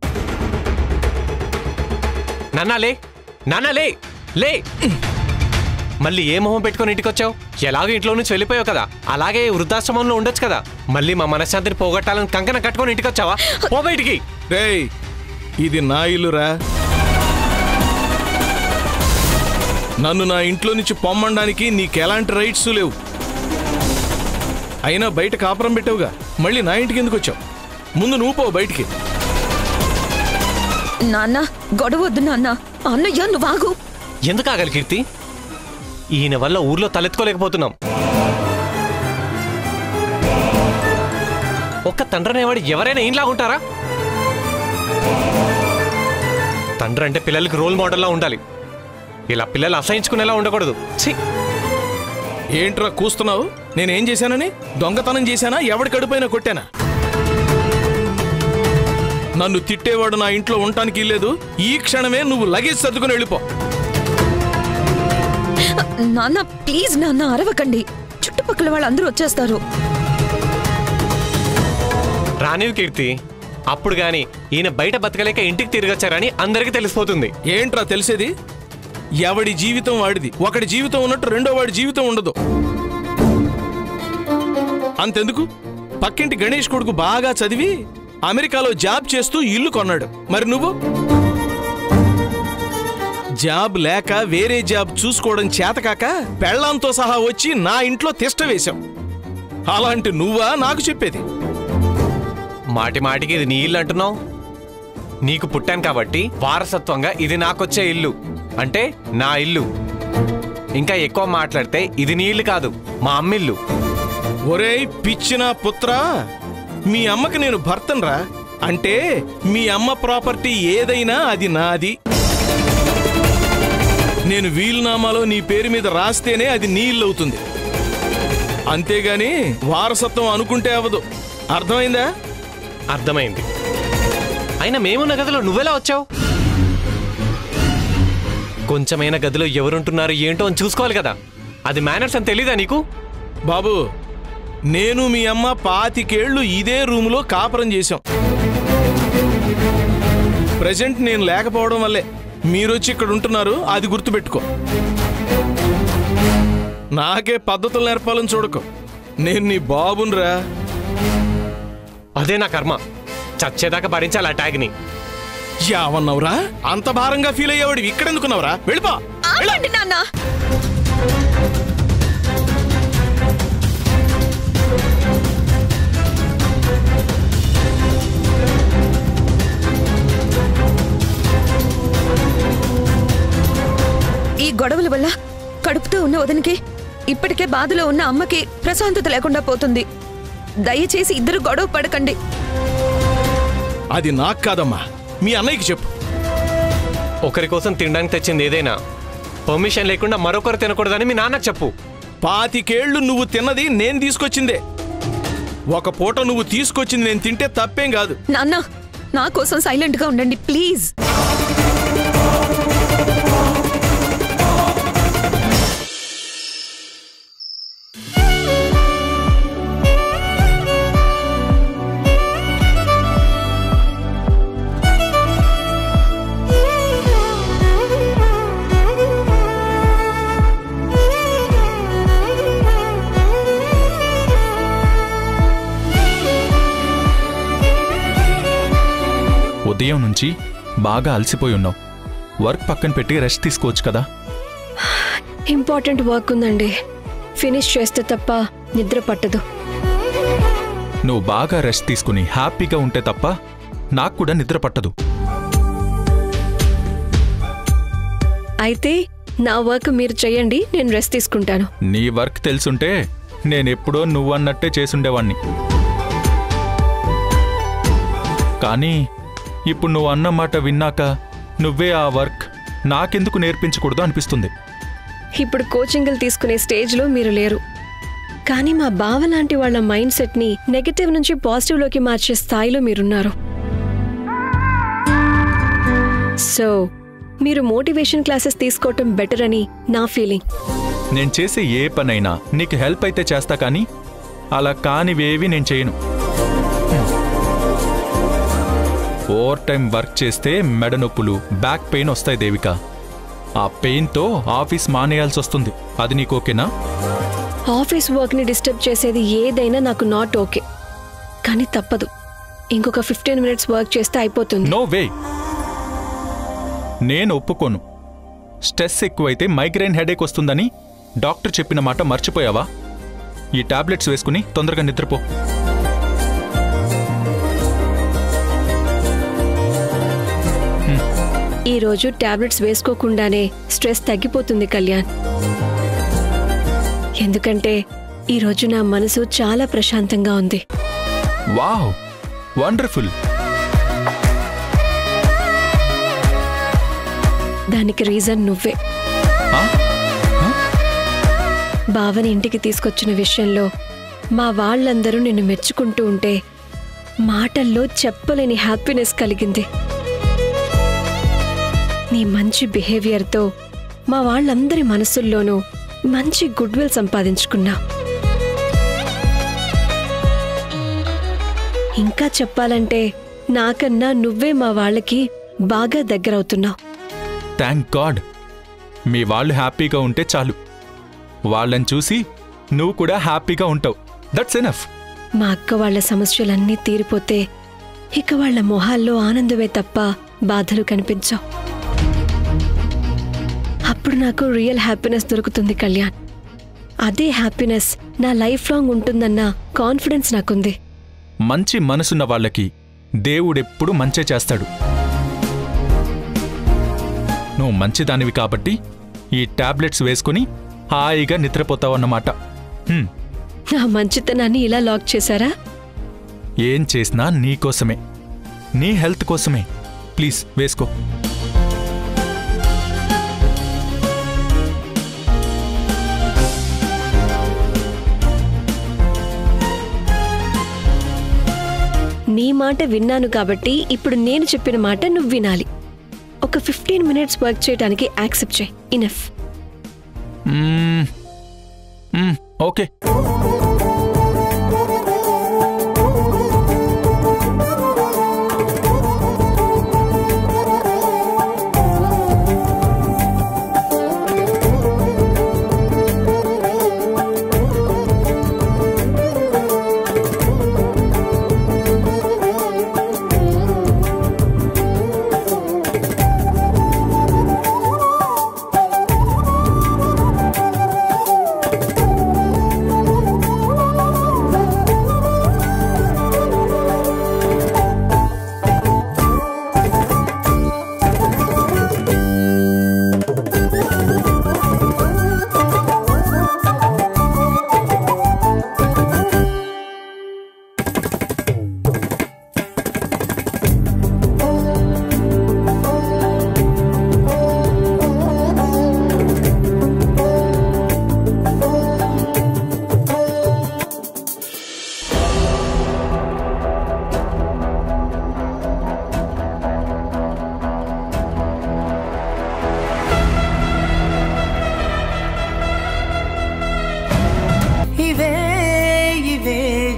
నాన్నలే నాన్నలే లే. మళ్ళీ ఏ మొహం పెట్టుకొని ఇంటికి వచ్చావు? ఎలాగో ఇంట్లో నుంచి వెళ్ళిపోయావు కదా, అలాగే వృద్ధాశ్రమంలో ఉండొచ్చు కదా. మళ్ళీ మా మనశ్శాంతిని పోగొట్టాలని కంకణ కట్టుకొని ఇంటికి వచ్చావా? పో బయటికి. రేయ్, ఇది నా ఇల్లురా. నన్ను నా ఇంట్లో నుంచి పొమ్మడానికి నీకెలాంటి రైట్స్ లేవు. అయినా బయట కాపురం పెట్టావుగా, మళ్ళీ నా ఇంటికి ఎందుకు వచ్చావు? ముందు నువ్వు పో బయటికి. నాన్న గొడవ వద్దు నాన్న. అన్నయ్య నువ్వు ఆగు. ఎందుకు ఆగలి కీర్తి? ఈయన వల్ల ఊర్లో తలెత్తుకోలేకపోతున్నాం. ఒక్క తండ్రి అనేవాడు ఎవరైనా ఈయనలాగుంటారా? తండ్రి అంటే పిల్లలకి రోల్ మోడల్లా ఉండాలి. ఇలా పిల్లలు అసహించుకునేలా ఉండకూడదు. ఏంట్రా కూస్తున్నావు? నేనేం చేశానని? దొంగతనం చేశానా? ఎవడి కడుపైనా కొట్టానా? నన్ను తిట్టేవాడు నా ఇంట్లో ఉండటానికి లేదు. ఈ క్షణమే నువ్వు లగేజ్ సర్దుకుని వెళ్ళిపో. నాన్న ప్లీజ్ నాన్న అరవకండి. చుట్టుపక్కల వాళ్ళందరూ వచ్చేస్తారు. రానివి కీర్తి. అప్పుడు గాని ఈయన బయట బతకలేక ఇంటికి తిరిగొచ్చారని అందరికీ తెలిసిపోతుంది. ఏంట్రా తెలిసేది? ఎవడి జీవితం వాడిది. ఒకడి జీవితం ఉన్నట్టు రెండో వాడి జీవితం ఉండదు. అంతెందుకు, పక్కింటి గణేష్ కొడుకు బాగా చదివి అమెరికాలో జాబ్ చేస్తూ ఇల్లు కొన్నాడు. మరి నువ్వు జాబ్ లేక వేరే జాబ్ చూసుకోవడం చేతకాక పెళ్ళాంతో సహా వచ్చి నా ఇంట్లో తిష్ట వేశావు. అలాంటి నువ్వా నాకు చెప్పేది? మాటి మాటికి ఇది నీ ఇల్లు అంటున్నావు. నీకు పుట్టాను కాబట్టి వారసత్వంగా ఇది నాకొచ్చే ఇల్లు అంటే నా ఇల్లు. ఇంకా ఎక్కువ మాట్లాడితే ఇది నీ ఇల్లు కాదు, మా అమ్మిల్లు. ఒరేయ్ పిచ్చిన పుత్రా, మీ అమ్మకి నేను భర్తనరా. అంటే మీ అమ్మ ప్రాపర్టీ ఏదైనా అది నాది. నేను వీలునామాలో నీ పేరు మీద రాస్తేనే అది నీ ఇల్లు అవుతుంది. అంతేగాని వారసత్వం అనుకుంటే అవ్వదు. అర్థమైందా? అర్థమైంది. అయినా మేమున్న గదిలో నువ్వెలా వచ్చావు? కొంచెమైన గదిలో ఎవరుంటున్నారు ఏంటో అని చూసుకోవాలి కదా. అది మేనర్స్ అని తెలీదా నీకు? బాబు, నేను మీ అమ్మ 25 ఏళ్లు ఇదే రూములో కాపురం చేశాం. ప్రెజెంట్ నేను లేకపోవడం వల్లే మీరొచ్చి ఇక్కడ ఉంటున్నారు. అది గుర్తుపెట్టుకో. నాకే పద్ధతులు నేర్పాలని చూడకు. నేను నీ బాబునరా. అదే నా కర్మ. చచ్చేదాకా భరించాలి ఆ ట్యాగ్ని. యావన్నావురా? అంత భారంగా ఫీల్ అయ్యేవాడు ఇక్కడెందుకున్నావురా? వెళ్ళిపో. నాన్న ఈ గొడవల వల్ల కడుపుతో ఉన్న వదనికి, ఇప్పటికే బాధలో ఉన్న అమ్మకి ప్రశాంతత లేకుండా పోతుంది. దయచేసి ఇద్దరు గొడవ పడకండి. అది నాకు కాదమ్మా, మీ అన్నయ్యకి చెప్పు. ఒకరి కోసం తినడానికి తెచ్చింది ఏదైనా పర్మిషన్ లేకుండా మరొకరు తినకూడదని మీ నాన్నకు చెప్పు. 25 ఏళ్లు నువ్వు తిన్నది నేను తీసుకొచ్చిందే. ఒక పూట నువ్వు తీసుకొచ్చింది నేను తింటే తప్పేం కాదు. నాన్న నా కోసం సైలెంట్ గా ఉండండి ప్లీజ్. ఉదయం నుంచి బాగా అలసిపోయి ఉన్నావు. వర్క్ పక్కన పెట్టి రెస్ట్ తీసుకోవచ్చు కదా. ఇంపార్టెంట్ వర్క్ ఉందండి. ఫినిష్ చేస్తే తప్ప నిద్ర పట్టదు. నువ్వు బాగా రెస్ట్ తీసుకుని హ్యాపీగా ఉంటే తప్ప నాకు కూడా నిద్ర పట్టదు. అయితే నా వర్క్ మీరు చెయ్యండి, నేను రెస్ట్ తీసుకుంటాను. నీ వర్క్ తెలుసుంటే నేనెప్పుడో నువ్వన్నట్టే చేసుండేవాణ్ణి. కానీ ఇప్పుడు నువ్వు అన్న మాట విన్నాక నువ్వే ఆ వర్క్ నాకెందుకు నేర్పించకూడదు అనిపిస్తుంది. ఇప్పుడు కోచింగ్లు తీసుకునే స్టేజ్లో మీరు లేరు. కానీ మా బావ లాంటి వాళ్ళ మైండ్ సెట్ని నెగటివ్ నుంచి పాజిటివ్లోకి మార్చే స్థాయిలో మీరున్నారు. సో మీరు మోటివేషన్ క్లాసెస్ తీసుకోవటం బెటర్ అని నా ఫీలింగ్. నేను చేసే ఏ పనైనా నీకు హెల్ప్ అయితే చేస్తా, కానీ అలా కానివేవి నేను చేయను. ఓవర్ టైం వర్క్ చేస్తే మెడ నొప్పులు, బ్యాక్ పెయిన్ వస్తాయి దేవిక. ఆ పెయిన్తో ఆఫీస్ మానేయాల్సి వస్తుంది. అది నీకు ఓకేనా? ఆఫీస్ వర్క్ని డిస్టర్బ్ చేసేది ఏదైనా నాకు నాట్ ఓకే, కానీ తప్పదు. ఇంకొక 15 minutes వర్క్ చేస్తే అయిపోతుంది. నో వే, నేను ఒప్పుకోను. స్ట్రెస్ ఎక్కువైతే మైగ్రేన్ హెడేక్ వస్తుందని డాక్టర్ చెప్పిన మాట మర్చిపోయావా? ఈ టాబ్లెట్స్ వేసుకుని తొందరగా నిద్రపో. ఈరోజు టాబ్లెట్స్ వేసుకోకుండానే స్ట్రెస్ తగ్గిపోతుంది కళ్యాణ్. ఎందుకంటే ఈరోజు నా మనసు చాలా ప్రశాంతంగా ఉంది. Wow, wonderful. దానికి రీజన్ నువ్వే. బావని ఇంటికి తీసుకొచ్చిన విషయంలో మా వాళ్ళందరూ నిన్ను మెచ్చుకుంటూ ఉంటే మాటల్లో చెప్పలేని హ్యాపీనెస్ కలిగింది. నీ మంచి బిహేవియర్తో మా వాళ్ళందరి మనసుల్లోనూ మంచి గుడ్ విల్ సంపాదించుకున్నా. ఇంకా చెప్పాలంటే నాకన్నా నువ్వే మా వాళ్ళకి బాగా దగ్గరవుతున్నావు. Thank God. మీ వాళ్ళు హ్యాపీగా ఉంటే చాలు. వాళ్ళని చూసి నువ్వు కూడా హ్యాపీగా ఉంటావు. That's enough. మా అక్క వాళ్ళ సమస్యలన్నీ తీరిపోతే ఇక వాళ్ళ మొహాల్లో ఆనందమే తప్ప బాధలు కనిపించవు. అప్పుడు నాకు రియల్ హ్యాపీనెస్ దొరుకుతుంది కళ్యాణ్. అదే హ్యాపీనెస్ నా లైఫ్ లాంగ్ ఉంటుందన్న కాన్ఫిడెన్స్ నాకుంది. మంచి మనసున్న వాళ్ళకి దేవుడెప్పుడు మంచే చేస్తాడు. నువ్వు మంచిదానివి కాబట్టి ఈ టాబ్లెట్స్ వేసుకుని హాయిగా నిద్రపోతావన్నమాట. నా మంచితనాన్ని ఇలా లాక్ చేశారా? ఏం చేసినా నీకోసమే, నీ హెల్త్ కోసమే. ప్లీజ్ వేసుకో. నీ మాట విన్నాను కాబట్టి ఇప్పుడు నేను చెప్పిన మాట నువ్వు వినాలి. ఒక 15 minutes వర్క్ చేయడానికి యాక్సెప్ట్ చేయి. ఇనఫ్. ఓకే.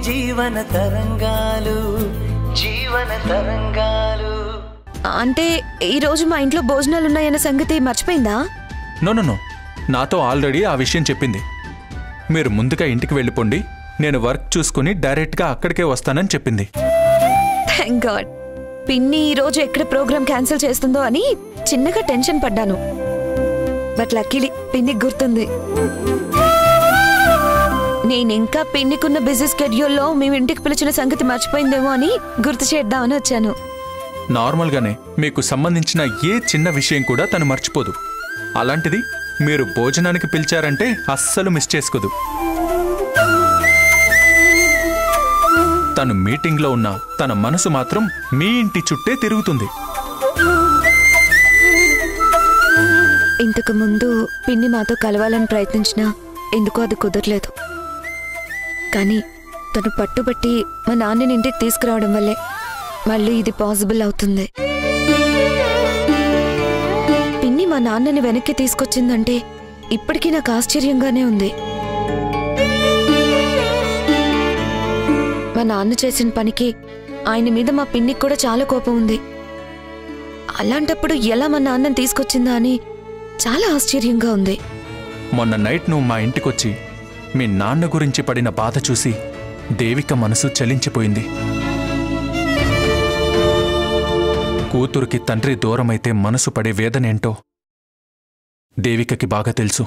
జీవన తరంగాలు, జీవన తరంగాలు. అంటే ఈరోజు మా ఇంట్లో భోజనాలున్నాయన్న సంగతి మర్చిపోయిందా? నో, నాతో ఆల్రెడీ ఆ విషయం చెప్పింది. మీరు ముందుగా ఇంటికి వెళ్ళిపోండి, నేను వర్క్ చూసుకుని డైరెక్ట్గా అక్కడికే వస్తానని చెప్పింది. Thank God. పిన్ని ఈరోజు ఎక్కడ ప్రోగ్రామ్ క్యాన్సిల్ చేస్తుందో అని చిన్నగా టెన్షన్ పడ్డాను. బట్ లక్కీలీ పిన్నికి గుర్తుంది. నేనింకా పిన్నికున్న బిజీ స్కెడ్యూల్లో మేము ఇంటికి పిలిచిన సంగతి మర్చిపోయిందేమో అని గుర్తు చేద్దామని వచ్చాను. నార్మల్గానే మీకు సంబంధించిన ఏ చిన్న విషయం కూడా తను మర్చిపోదు. అలాంటిది మీరు భోజనానికి పిలిచారంటే అస్సలు మిస్ చేసుకోదు. తను మీటింగ్లో ఉన్న తన మనసు మాత్రం మీ ఇంటి చుట్టే తిరుగుతుంది. ఇంతకు ముందు పిన్ని మాతో కలవాలని ప్రయత్నించినా ఎందుకో అది కుదరలేదు. కానీ తను పట్టుబట్టి మా నాన్నని ఇంటికి తీసుకురావడం వల్లే మళ్ళీ ఇది పాసిబుల్ అవుతుంది. కానీ మా నాన్నని వెనక్కి తీసుకొచ్చిందంటే ఇప్పటికీ నాకు ఆశ్చర్యంగానే ఉంది. మా నాన్న చేసిన పనికి ఆయన మీద మా పిన్నికి కూడా చాలా కోపం ఉంది. అలాంటప్పుడు ఎలా మా నాన్నని తీసుకొచ్చిందా అని చాలా ఆశ్చర్యంగా ఉంది. మొన్న నైట్ నువ్వు మా ఇంటికొచ్చి మీ నాన్న గురించి పడిన బాధ చూసి దేవిక మనసు చలించిపోయింది. కూతురికి తండ్రి దూరమైతే మనసు పడే వేదనేంటో దేవికకి బాగా తెలుసు.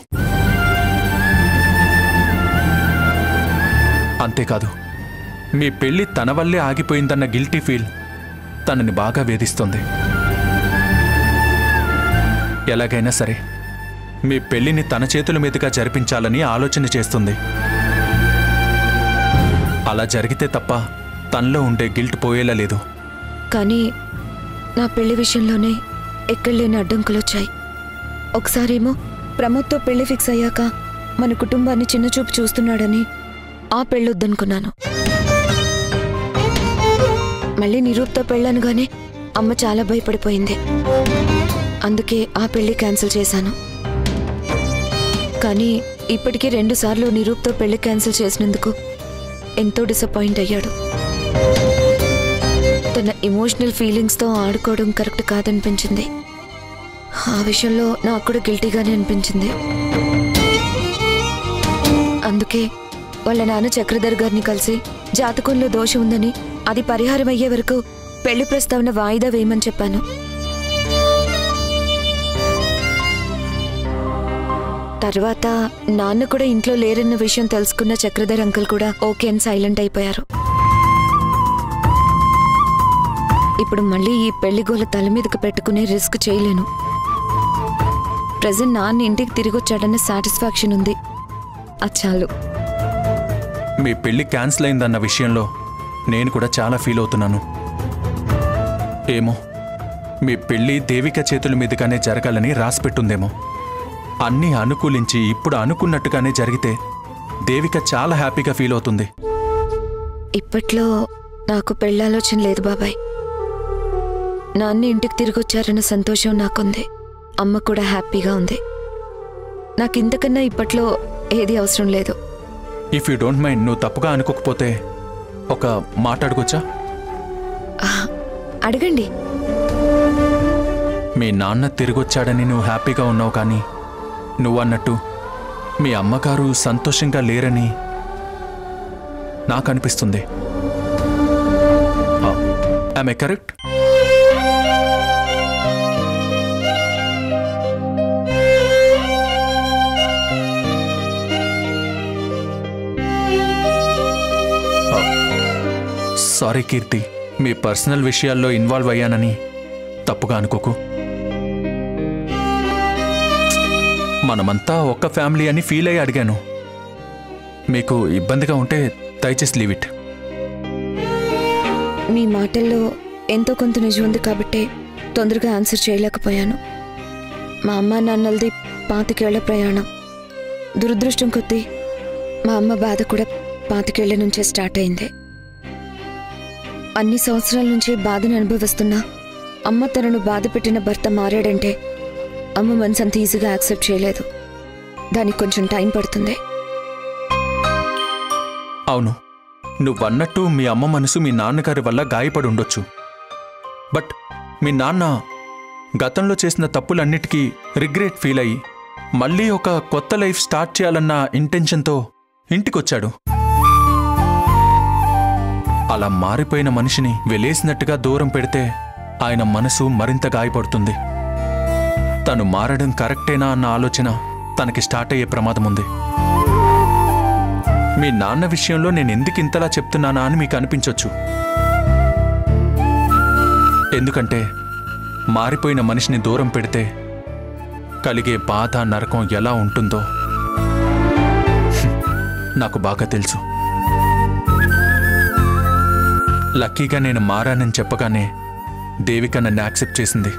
అంతేకాదు, మీ పెళ్లి తన వల్లే ఆగిపోయిందన్న గిల్టీ ఫీల్ తనని బాగా వేధిస్తుంది. ఎలాగైనా సరే మీ పెళ్లిని తన చేతుల మీదుగా జరిపించాలని ఆలోచన చేస్తుంది. అలా జరిగితే తప్ప తనలో ఉండే గిల్ట్ పోయేలా లేదు. కానీ నా పెళ్లి విషయంలోనే ఎక్కడలేని అడ్డంకులొచ్చాయి. ఒకసారేమో ప్రమోద్తో పెళ్లి ఫిక్స్ అయ్యాక మన కుటుంబాన్ని చిన్నచూపు చూస్తున్నాడని ఆ పెళ్ళొద్దనుకున్నాను. మళ్ళీ నిరూప్తో పెళ్ళనగానే అమ్మ చాలా భయపడిపోయింది. అందుకే ఆ పెళ్లి క్యాన్సిల్ చేశాను. కానీ ఇప్పటికీ 2 సార్లు నిరూప్తో పెళ్లి క్యాన్సిల్ చేసినందుకు ఎంతో డిసప్పాయింట్ అయ్యాడు. తన ఎమోషనల్ ఫీలింగ్స్తో ఆడుకోవడం కరెక్ట్ కాదనిపించింది. ఆ విషయంలో నాకు కూడా గిల్టీగానే అనిపించింది. అందుకే వాళ్ళ నాన్న చక్రధర్ గారిని కలిసి జాతకంలో దోషం ఉందని అది పరిహారం అయ్యే వరకు పెళ్లి ప్రస్తావన వాయిదా వేయమని చెప్పాను. తర్వాత నాన్న కూడా ఇంట్లో లేరన్న విషయం తెలుసుకున్న చక్రధర్ అంకుల్ కూడా ఓకే అని సైలెంట్ అయిపోయారు. ఇప్పుడు మళ్ళీ ఈ పెళ్లి గోల తల మీదకి పెట్టుకునే రిస్క్ చేయలేను. ప్రెజెంట్ నాన్న ఇంటికి తిరిగొచ్చాడన్న సాటిస్ఫాక్షన్ ఉంది. అది చాలు. మీ పెళ్లి క్యాన్సిల్ అయిందన్న విషయంలో నేను కూడా చాలా ఫీల్ అవుతున్నాను. ఏమో, మీ పెళ్లి దేవిక చేతుల మీదుగానే జరగాలని రాసిపెట్టుందేమో. అన్నీ అనుకూలించి ఇప్పుడు అనుకున్నట్టుగానే జరిగితే దేవిక చాలా హ్యాపీగా ఫీల్ అవుతుంది. ఇప్పట్లో నాకు పెళ్ళాలోచన లేదు బాబాయ్. నాన్న ఇంటికి తిరిగొచ్చారన్న సంతోషం నాకుంది. అమ్మ కూడా హ్యాపీగా ఉంది. నాకింతకన్నా ఇప్పట్లో ఏది అవసరం లేదు. ఇఫ్ యూ డోంట్ మైండ్, నువ్వు తప్పుగా అనుకోకపోతే ఒక మాట అడగొచ్చా? అడగండి. మీ నాన్న తిరిగొచ్చాడని నువ్వు హ్యాపీగా ఉన్నావు, కానీ నువ్వన్నట్టు మీ అమ్మగారు సంతోషంగా లేరని నాకు అనిపిస్తుంది. Am I correct? Sorry Keerthi, మీ పర్సనల్ విషయాల్లో ఇన్వాల్వ్ అయ్యానని తప్పుగా అనుకోకు. మనమంతా ఒక్క ఫ్యామిలీ అని ఫీల్ అయ్యి అడిగాను. మీకు ఇబ్బందిగా ఉంటే దయచేసి లీవ్ ఇట్. మీ మాటల్లో ఎంతో కొంత నిజం ఉంది కాబట్టే తొందరగా ఆన్సర్ చేయలేకపోయాను. మా అమ్మ నాన్నలది 25 ఏళ్ల ప్రయాణం. దురదృష్టం కొద్దీ మా అమ్మ బాధ కూడా 25 ఏళ్ల నుంచే స్టార్ట్ అయింది. అన్ని సంవత్సరాల నుంచి బాధను అనుభవిస్తున్నా అమ్మ తనను బాధ పెట్టిన భర్త మారాడంటే అమ్మ మనసు అంత ఈజీగా యాక్సెప్ట్ చేయలేదు. దానికి కొంచెం టైం పడుతుంది. అవును, నువ్వన్నట్టు మీ అమ్మ మనసు మీ నాన్నగారి వల్ల గాయపడి ఉండొచ్చు. బట్ మీ నాన్న గతంలో చేసిన తప్పులన్నిటికీ రిగ్రెట్ ఫీల్ అయ్యి మళ్ళీ ఒక కొత్త లైఫ్ స్టార్ట్ చేయాలన్న ఇంటెన్షన్తో ఇంటికొచ్చాడు. అలా మారిపోయిన మనిషిని వెలేసినట్టుగా దూరం పెడితే ఆయన మనసు మరింత గాయపడుతుంది. తను మారడం కరెక్టేనా అన్న ఆలోచన తనకి స్టార్ట్ అయ్యే ప్రమాదం ఉంది. మీ నాన్న విషయంలో నేను ఎందుకు ఇంతలా చెప్తున్నానా అని మీకు అనిపించొచ్చు. ఎందుకంటే మారిపోయిన మనిషిని దూరం పెడితే కలిగే బాధ, నరకం ఎలా ఉంటుందో నాకు బాగా తెలుసు. లక్కీగా నేను మారానని చెప్పగానే దేవిక నన్ను యాక్సెప్ట్ చేసింది.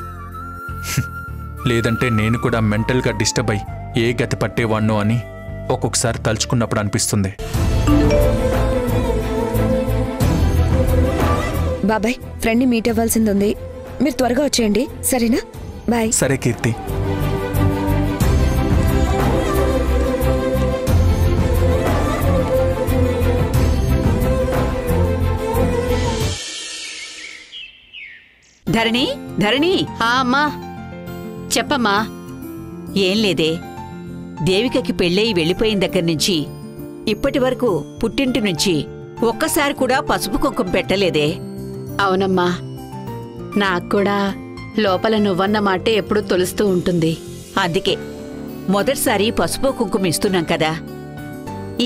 లేదంటే నేను కూడా మెంటల్గా డిస్టర్బ్ అయి ఏ గతి పట్టేవాణ్ణో అని ఒక్కొక్కసారి తలుచుకున్నప్పుడు అనిపిస్తుంది. బాబాయ్, ఫ్రెండ్ని మీట్ అవ్వాల్సింది ఉంది. మీరు త్వరగా వచ్చేయండి, సరేనా? బాయ్. సరే కీర్తి. ధరణి ధరణి. అమ్మా చెప్పమ్మా. ఏం లేదే, దేవికకి పెళ్ళయి వెళ్ళిపోయిన దగ్గర నుంచి ఇప్పటి వరకు పుట్టింటి నుంచి ఒక్కసారి కూడా పసుపు కుంకుమ పెట్టలేదే. అవునమ్మా, నాకు కూడా లోపల నువ్వన్న మాటే ఎప్పుడూ తొలుస్తూ ఉంటుంది. అందుకే మొదటిసారి పసుపు కుంకుమ ఇస్తున్నాం కదా,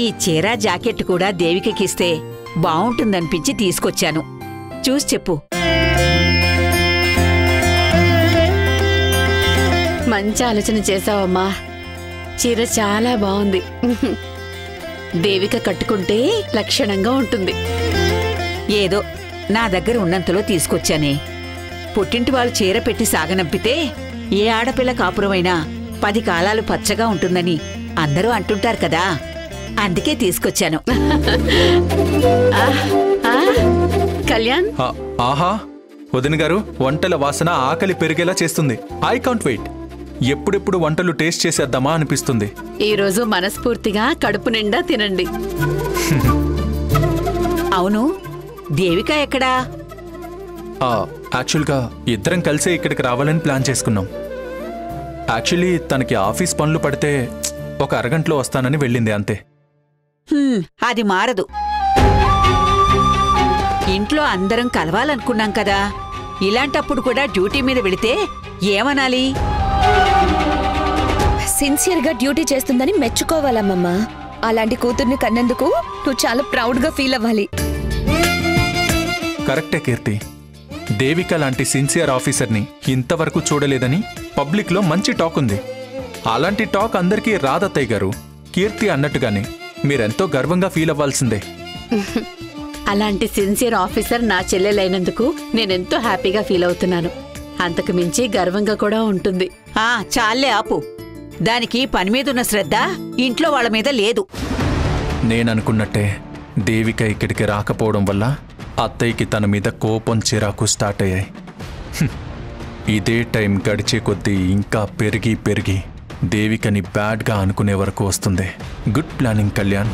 ఈ చీర జాకెట్ కూడా దేవికకిస్తే బావుంటుందనిపించి తీసుకొచ్చాను. చూసి చెప్పు. మంచి ఆలోచన చేశావమ్మా. చీర చాలా బాగుంది. దేవిక కట్టుకుంటే లక్షణంగా ఉంటుంది. ఏదో నా దగ్గర ఉన్నంతలో తీసుకొచ్చానే. పుట్టింటి వాళ్ళు చీర పెట్టి సాగనంపితే ఏ ఆడపిల్ల కాపురమైనా 10 కాలాలు పచ్చగా ఉంటుందని అందరూ అంటుంటారు కదా, అందుకే తీసుకొచ్చాను. కళ్యాణ్, ఆహా వదిన గారు, వంటల వాసన ఆకలి పెరిగేలా చేస్తుంది. I can't wait. ఎప్పుడెప్పుడు వంటలు టేస్ట్ చేసేద్దామా అనిపిస్తుంది. ఈరోజు మనస్ఫూర్తిగా కడుపు నిండా తినండి. అవును, దేవిక ఎక్కడా? యాక్చువల్గా ఇద్దరం కలిసే ఇక్కడికి రావాలని ప్లాన్ చేసుకున్నాం. యాక్చువల్లీ తనకి ఆఫీస్ పనులు పడితే ఒక అరగంటలో వస్తానని వెళ్ళింది అంతే. అది మారదు. ఇంట్లో అందరం కలవాలనుకున్నాం కదా, ఇలాంటప్పుడు కూడా డ్యూటీ మీద వెళితే ఏమనాలి? సిన్సియర్గా డ్యూటీ చేస్తుందని మెచ్చుకోవాలమ్మమ్మా. అలాంటి కూతుర్ని కన్నందుకు నువ్వు చాలా ప్రౌడ్గా ఫీల్ అవ్వాలి. కరెక్టే కీర్తి. దేవిక లాంటి సిన్సియర్ ఆఫీసర్ని ఇంతవరకు చూడలేదని పబ్లిక్లో మంచి టాక్ ఉంది. అలాంటి టాక్ అందరికీ రాదత్తయ్య గారు. కీర్తి అన్నట్టుగానే మీరెంతో గర్వంగా ఫీల్ అవ్వాల్సిందే. అలాంటి సిన్సియర్ ఆఫీసర్ నా చెల్లెలైనందుకు నేనెంతో హ్యాపీగా ఫీల్ అవుతున్నాను. అంతకు మించి గర్వంగా కూడా ఉంటుంది. చాలే ఆపు. దానికి పని మీదున్న శ్రద్ధ ఇంట్లో వాళ్ళ మీద లేదు. నేననుకున్నట్టే దేవిక ఇక్కడికి రాకపోవడం వల్ల అత్తయ్యకి తన మీద కోపం చిరాకు స్టార్ట్ అయ్యాయి. ఇదే టైం గడిచే కొద్దీ ఇంకా పెరిగి దేవికని బ్యాడ్గా అనుకునే వరకు వస్తుంది. Good planning Kalyan.